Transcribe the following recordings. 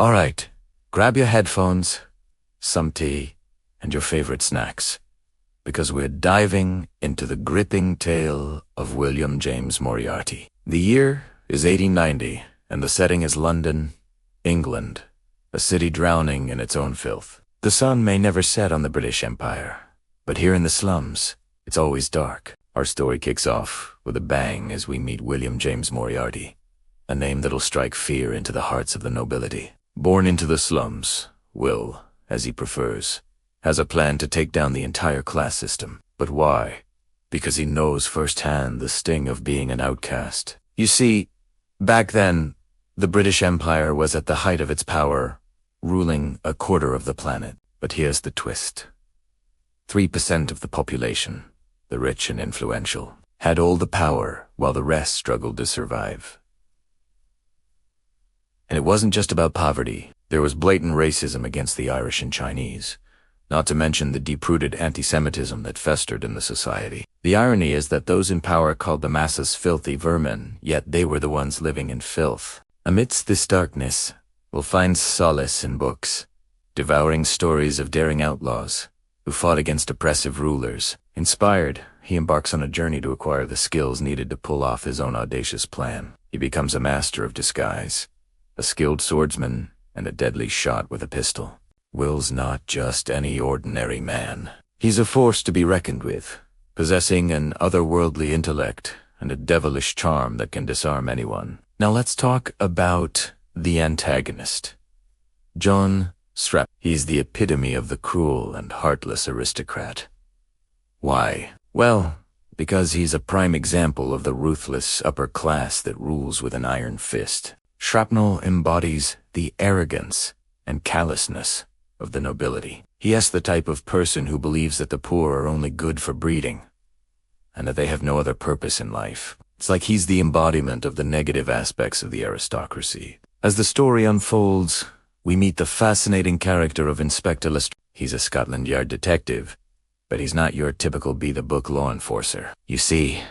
All right, grab your headphones, some tea, and your favorite snacks, because we're diving into the gripping tale of William James Moriarty. The year is 1890, and the setting is London, England, a city drowning in its own filth. The sun may never set on the British Empire, but here in the slums, it's always dark. Our story kicks off with a bang as we meet William James Moriarty, a name that'll strike fear into the hearts of the nobility. Born into the slums, Will, as he prefers, has a plan to take down the entire class system. But why? Because he knows firsthand the sting of being an outcast. You see, back then, the British Empire was at the height of its power, ruling a quarter of the planet. But here's the twist. 3% of the population, the rich and influential, had all the power while the rest struggled to survive. And it wasn't just about poverty. There was blatant racism against the Irish and Chinese, not to mention the deep-rooted anti-Semitism that festered in the society. The irony is that those in power called the masses filthy vermin, yet they were the ones living in filth. Amidst this darkness, we'll find solace in books, devouring stories of daring outlaws who fought against oppressive rulers. Inspired, he embarks on a journey to acquire the skills needed to pull off his own audacious plan. He becomes a master of disguise, a skilled swordsman, and a deadly shot with a pistol. Will's not just any ordinary man. He's a force to be reckoned with, possessing an otherworldly intellect and a devilish charm that can disarm anyone. Now let's talk about the antagonist, John Strap. He's the epitome of the cruel and heartless aristocrat. Why? Well, because he's a prime example of the ruthless upper class that rules with an iron fist. Shrapnel embodies the arrogance and callousness of the nobility. He is the type of person who believes that the poor are only good for breeding, and that they have no other purpose in life. It's like he's the embodiment of the negative aspects of the aristocracy. As the story unfolds, we meet the fascinating character of Inspector Lestrade. He's a Scotland Yard detective, but he's not your typical be-the-book law enforcer. You see,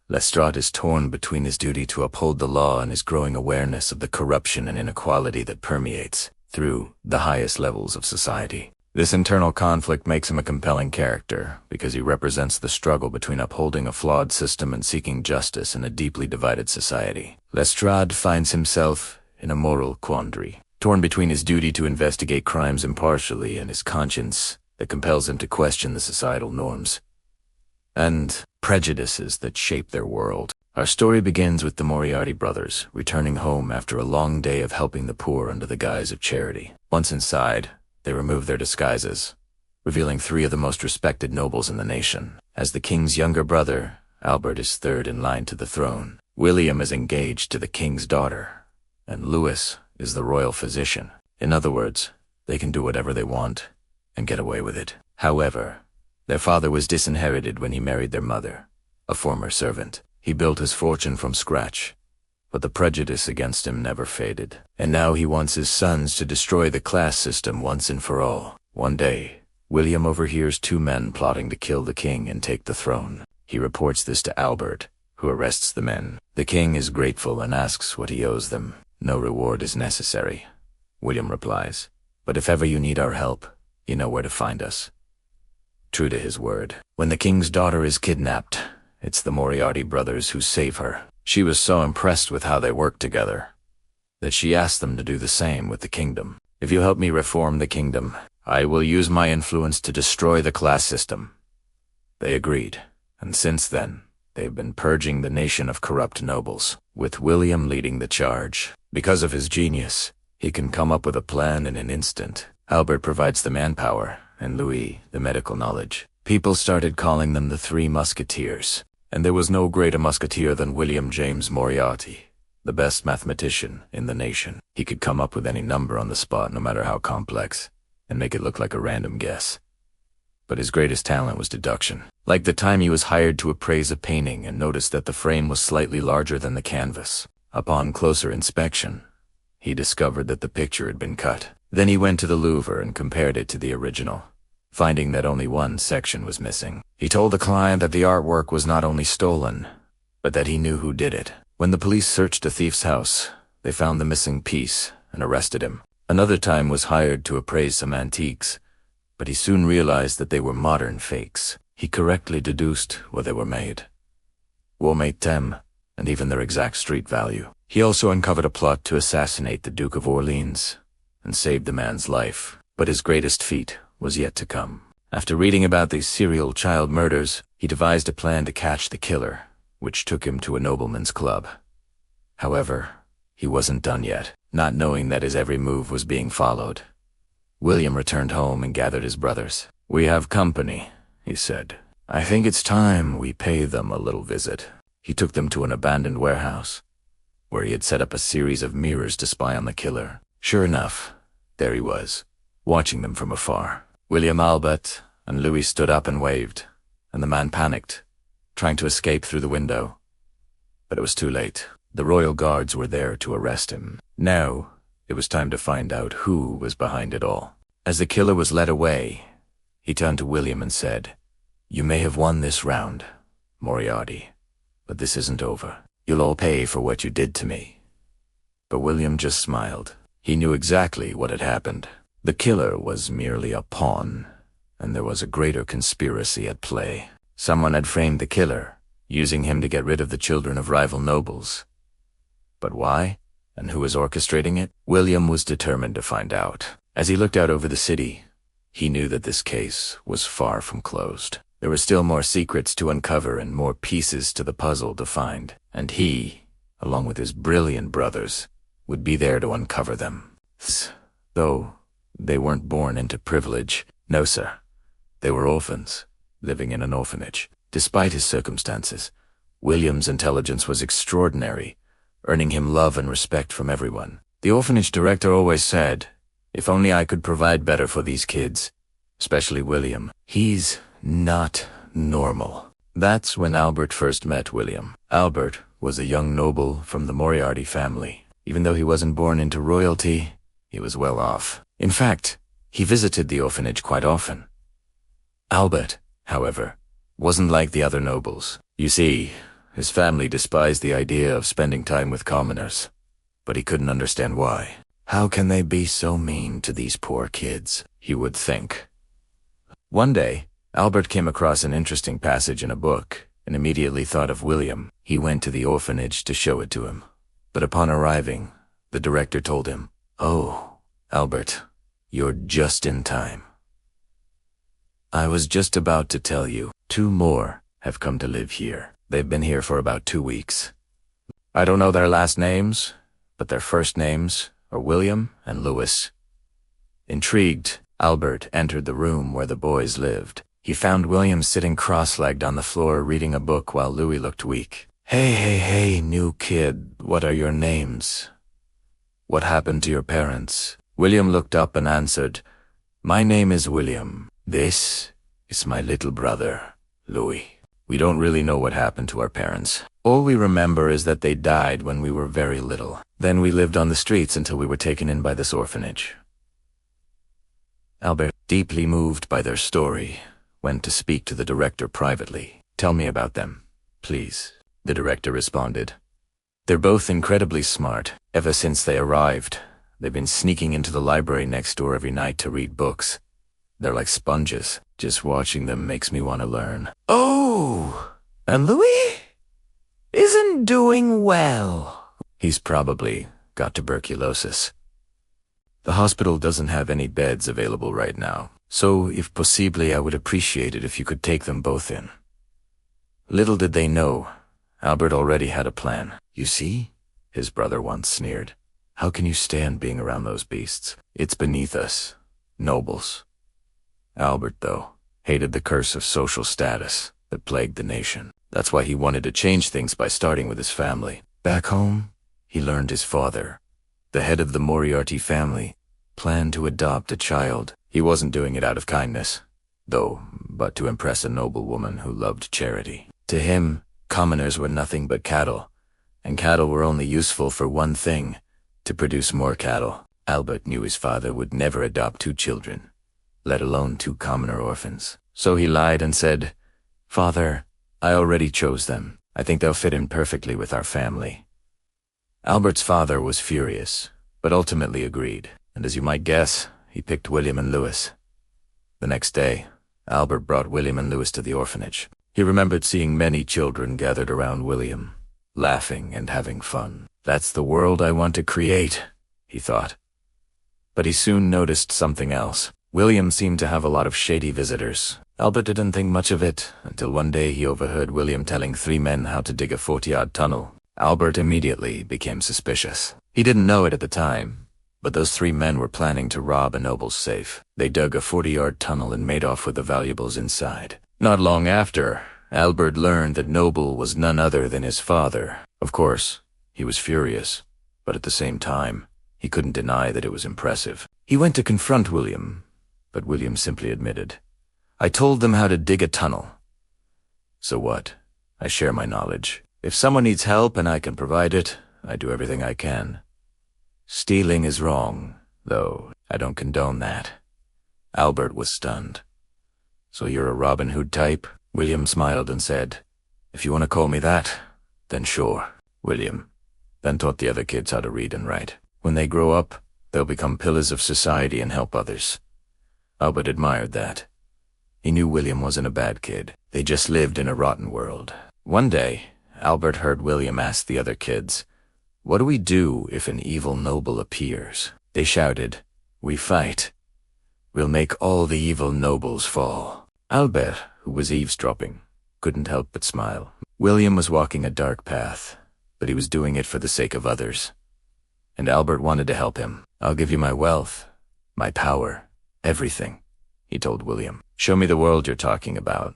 Lestrade is torn between his duty to uphold the law and his growing awareness of the corruption and inequality that permeates through the highest levels of society. This internal conflict makes him a compelling character because he represents the struggle between upholding a flawed system and seeking justice in a deeply divided society. Lestrade finds himself in a moral quandary, torn between his duty to investigate crimes impartially and his conscience that compels him to question the societal norms and prejudices that shape their world. Our story begins with the Moriarty brothers returning home after a long day of helping the poor under the guise of charity. Once inside, they remove their disguises, revealing three of the most respected nobles in the nation. As the king's younger brother, Albert is third in line to the throne. William is engaged to the king's daughter, and Louis is the royal physician. In other words, they can do whatever they want and get away with it. However, their father was disinherited when he married their mother, a former servant. He built his fortune from scratch, but the prejudice against him never faded. And now he wants his sons to destroy the class system once and for all. One day, William overhears two men plotting to kill the king and take the throne. He reports this to Albert, who arrests the men. The king is grateful and asks what he owes them. No reward is necessary, William replies. But if ever you need our help, you know where to find us. True to his word, when the king's daughter is kidnapped, it's the Moriarty brothers who save her. She was so impressed with how they worked together that she asked them to do the same with the kingdom. If you help me reform the kingdom, I will use my influence to destroy the class system. They agreed, and since then, they've been purging the nation of corrupt nobles, with William leading the charge. Because of his genius, he can come up with a plan in an instant. Albert provides the manpower, and Louis the medical knowledge. People started calling them the Three Musketeers, and there was no greater musketeer than William James Moriarty, the best mathematician in the nation. He could come up with any number on the spot, no matter how complex, and make it look like a random guess. But his greatest talent was deduction. Like the time he was hired to appraise a painting and noticed that the frame was slightly larger than the canvas. Upon closer inspection, he discovered that the picture had been cut. Then he went to the Louvre and compared it to the original, finding that only one section was missing. He told the client that the artwork was not only stolen, but that he knew who did it. When the police searched the thief's house, they found the missing piece and arrested him. Another time was hired to appraise some antiques, but he soon realized that they were modern fakes. He correctly deduced where they were made, them, and even their exact street value. He also uncovered a plot to assassinate the Duke of Orleans and saved the man's life, but his greatest feat was yet to come. After reading about these serial child murders, he devised a plan to catch the killer, which took him to a nobleman's club. However, he wasn't done yet, not knowing that his every move was being followed. William returned home and gathered his brothers. "We have company," he said. "I think it's time we pay them a little visit." He took them to an abandoned warehouse, where he had set up a series of mirrors to spy on the killer. Sure enough, there he was, watching them from afar. William, Albert, and Louis stood up and waved, and the man panicked, trying to escape through the window. But it was too late. The royal guards were there to arrest him. Now, it was time to find out who was behind it all. As the killer was led away, he turned to William and said, "You may have won this round, Moriarty, but this isn't over. You'll all pay for what you did to me." But William just smiled. He knew exactly what had happened. The killer was merely a pawn, and there was a greater conspiracy at play. Someone had framed the killer, using him to get rid of the children of rival nobles. But why? And who was orchestrating it? William was determined to find out. As he looked out over the city, he knew that this case was far from closed. There were still more secrets to uncover and more pieces to the puzzle to find, and he, along with his brilliant brothers, would be there to uncover them. Though they weren't born into privilege. No, sir. They were orphans, living in an orphanage. Despite his circumstances, William's intelligence was extraordinary, earning him love and respect from everyone. The orphanage director always said, "If only I could provide better for these kids, especially William. He's not normal." That's when Albert first met William. Albert was a young noble from the Moriarty family. Even though he wasn't born into royalty, he was well off. In fact, he visited the orphanage quite often. Albert, however, wasn't like the other nobles. You see, his family despised the idea of spending time with commoners, but he couldn't understand why. How can they be so mean to these poor kids, he would think. One day, Albert came across an interesting passage in a book and immediately thought of William. He went to the orphanage to show it to him. But upon arriving, the director told him, "Oh, Albert, you're just in time. I was just about to tell you, 2 more have come to live here. They've been here for about 2 weeks. I don't know their last names, but their first names are William and Louis." Intrigued, Albert entered the room where the boys lived. He found William sitting cross-legged on the floor reading a book while Louis looked weak. Hey, new kid, what are your names? What happened to your parents?" William looked up and answered, "My name is William. This is my little brother, Louis. We don't really know what happened to our parents. All we remember is that they died when we were very little. Then we lived on the streets until we were taken in by this orphanage." Albert, deeply moved by their story, went to speak to the director privately. "Tell me about them, please," the director responded. "They're both incredibly smart. Ever since they arrived, they've been sneaking into the library next door every night to read books. They're like sponges. Just watching them makes me want to learn." "Oh, and Louis isn't doing well." "He's probably got tuberculosis. The hospital doesn't have any beds available right now, so if possibly I would appreciate it if you could take them both in." Little did they know, Albert already had a plan. "You see," his brother once sneered, "how can you stand being around those beasts? It's beneath us, nobles." Albert, though, hated the curse of social status that plagued the nation. That's why he wanted to change things by starting with his family. Back home, he learned his father, the head of the Moriarty family, planned to adopt a child. He wasn't doing it out of kindness, though, but to impress a noble woman who loved charity. To him, commoners were nothing but cattle, and cattle were only useful for one thing, to produce more cattle. Albert knew his father would never adopt 2 children, let alone 2 commoner orphans. So he lied and said, "Father, I already chose them. I think they'll fit in perfectly with our family." Albert's father was furious, but ultimately agreed. and as you might guess, he picked William and Louis. The next day, Albert brought William and Louis to the orphanage. He remembered seeing many children gathered around William, laughing and having fun. That's the world I want to create, he thought. But he soon noticed something else. William seemed to have a lot of shady visitors. Albert didn't think much of it until one day he overheard William telling 3 men how to dig a 40-yard tunnel. Albert immediately became suspicious. He didn't know it at the time, but those 3 men were planning to rob a noble's safe. They dug a 40-yard tunnel and made off with the valuables inside. Not long after, Albert learned that Noble was none other than his father. Of course, he was furious, but at the same time, he couldn't deny that it was impressive. He went to confront William, but William simply admitted, "I told them how to dig a tunnel. So what? I share my knowledge. If someone needs help and I can provide it, I do everything I can. Stealing is wrong, though I don't condone that." Albert was stunned. "So you're a Robin Hood type?" William smiled and said, "If you want to call me that, then sure." William then taught the other kids how to read and write. When they grow up, they'll become pillars of society and help others. Albert admired that. He knew William wasn't a bad kid. They just lived in a rotten world. One day, Albert heard William ask the other kids, "What do we do if an evil noble appears?" They shouted, "We fight. We'll make all the evil nobles fall." Albert, who was eavesdropping, couldn't help but smile. William was walking a dark path, but he was doing it for the sake of others. And Albert wanted to help him. "I'll give you my wealth, my power, everything," he told William. "Show me the world you're talking about."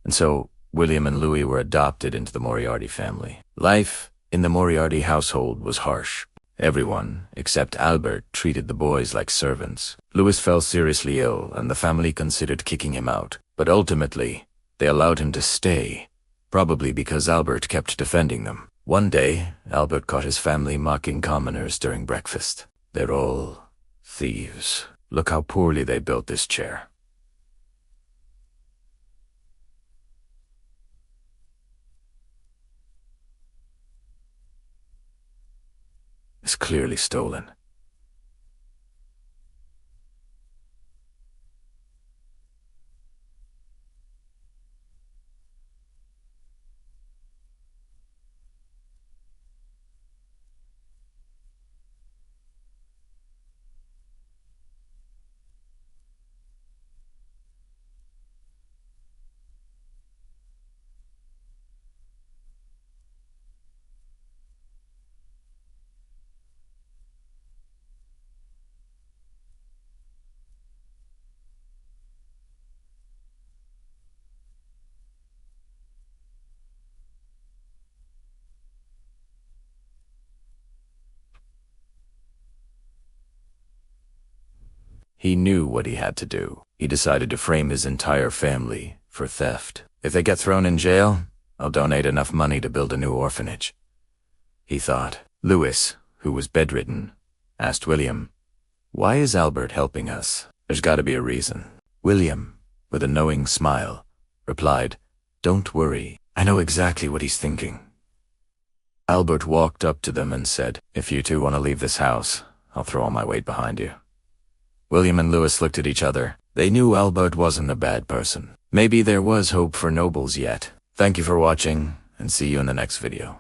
And so, William and Louis were adopted into the Moriarty family. Life in the Moriarty household was harsh. Everyone, except Albert, treated the boys like servants. Louis fell seriously ill, and the family considered kicking him out. But ultimately, they allowed him to stay, probably because Albert kept defending them. One day, Albert caught his family mocking commoners during breakfast. "They're all thieves. Look how poorly they built this chair." It's clearly stolen. He knew what he had to do. He decided to frame his entire family for theft. If they get thrown in jail, I'll donate enough money to build a new orphanage, he thought. Louis, who was bedridden, asked William, "Why is Albert helping us? There's got to be a reason." William, with a knowing smile, replied, "Don't worry. I know exactly what he's thinking." Albert walked up to them and said, "If you two want to leave this house, I'll throw all my weight behind you." William and Louis looked at each other. They knew Albert wasn't a bad person. Maybe there was hope for nobles yet. Thank you for watching, and see you in the next video.